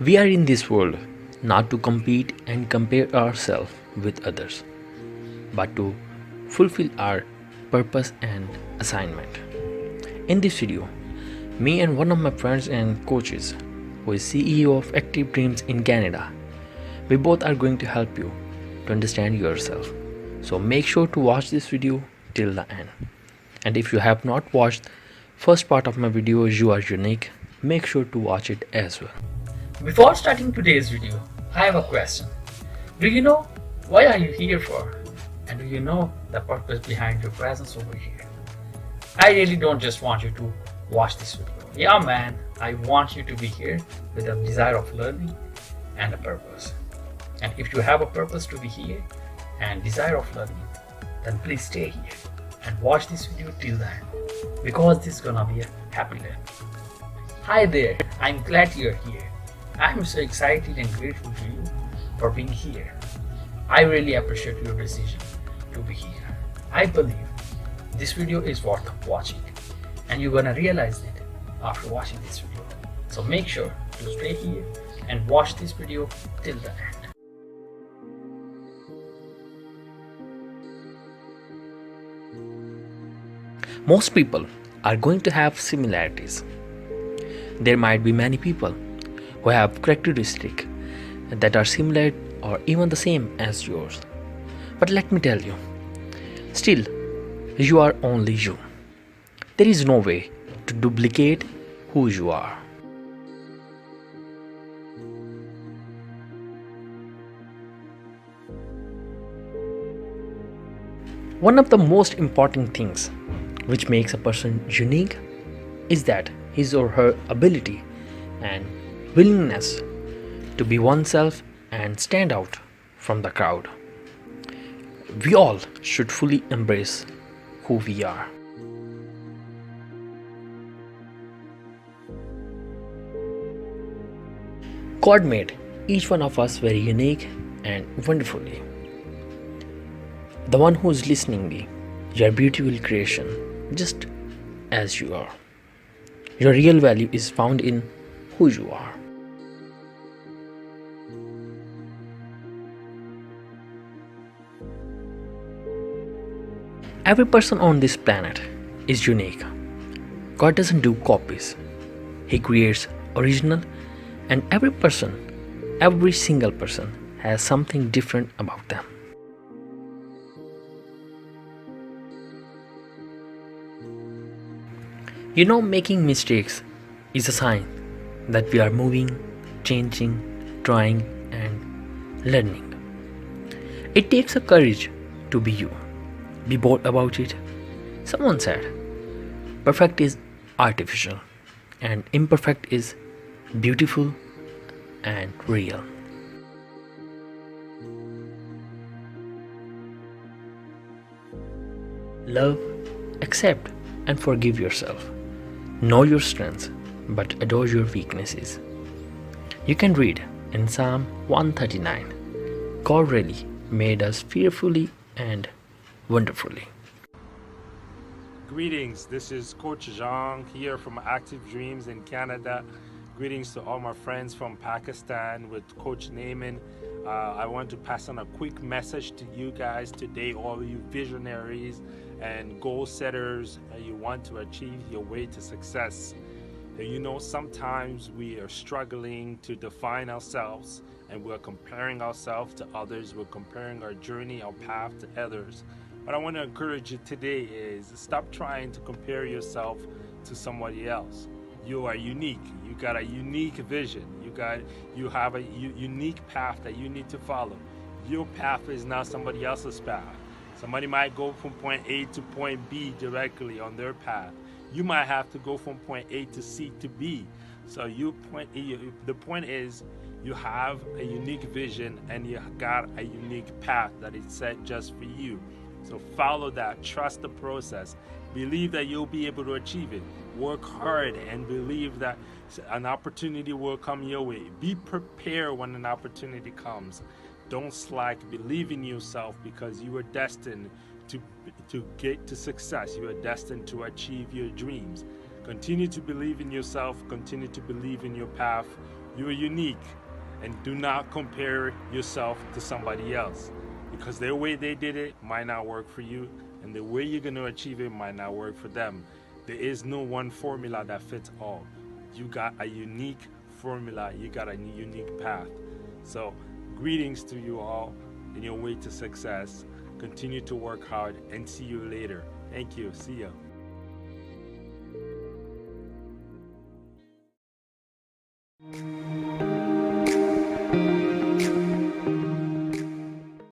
We are in this world not to compete and compare ourselves with others, but to fulfill our purpose and assignment. In this video, me and one of my friends and coaches, who is CEO of Active Dreams in Canada, we both are going to help you to understand yourself. So make sure to watch this video till the end. And if you have not watched first part of my video, You Are Unique, make sure to watch it as well. Before starting today's video, I have a question. Do you know why are you here for? And do you know the purpose behind your presence over here? I really don't just want you to watch this video. Yeah man, I want you to be here with a desire of learning and a purpose. And if you have a purpose to be here and desire of learning, then please stay here and watch this video till the end, because this is gonna be a happy learning. Hi there, I'm glad you're here. I'm so excited and grateful to you for being here. I really appreciate your decision to be here. I believe this video is worth watching, and you're gonna realize it after watching this video. So make sure to stay here and watch this video till the end. Most people are going to have similarities. There might be many people who have characteristics that are similar or even the same as yours. But let me tell you, still, you are only you. There is no way to duplicate who you are. One of the most important things which makes a person unique is that his or her ability and willingness to be oneself and stand out from the crowd. We all should fully embrace who we are. God made each one of us very unique and wonderfully. The one who is listening me, your beautiful creation, just as you are. Your real value is found in who you are. Every person on this planet is unique. God doesn't do copies. He creates original, and every single person has something different about them. You know, making mistakes is a sign that we are moving, changing, trying, and learning. It takes a courage to be you. Be bold about it. Someone said, perfect is artificial, and imperfect is beautiful and real. Love, accept, and forgive yourself. Know your strengths, but adore your weaknesses. You can read in Psalm 139, God really made us fearfully and wonderfully. Greetings, this is Coach Zhang here from Active Dreams in Canada. Greetings to all my friends from Pakistan with Coach Nouman. I want to pass on a quick message to you guys today, all you visionaries and goal setters, you want to achieve your way to success. You know, sometimes we are struggling to define ourselves, and we're comparing ourselves to others. We're comparing our journey, our path to others. What I want to encourage you today is stop trying to compare yourself to somebody else. You are unique. You got a unique vision. You have a unique path that you need to follow. Your path is not somebody else's path. Somebody might go from point A to point B directly on their path. You might have to go from point A to C to B. So the point is, you have a unique vision and you got a unique path that is set just for you. So follow that, trust the process, believe that you'll be able to achieve it. Work hard and believe that an opportunity will come your way. Be prepared when an opportunity comes. Don't slack, believe in yourself, because you are destined to get to success. You are destined to achieve your dreams. Continue to believe in yourself, continue to believe in your path. You are unique, and do not compare yourself to somebody else, because their way they did it might not work for you, and the way you're going to achieve it might not work for them. There is no one formula that fits all. You got a unique formula, you got a unique path. So greetings to you all in your way to success. Continue to work hard, and see you later. Thank you. See ya.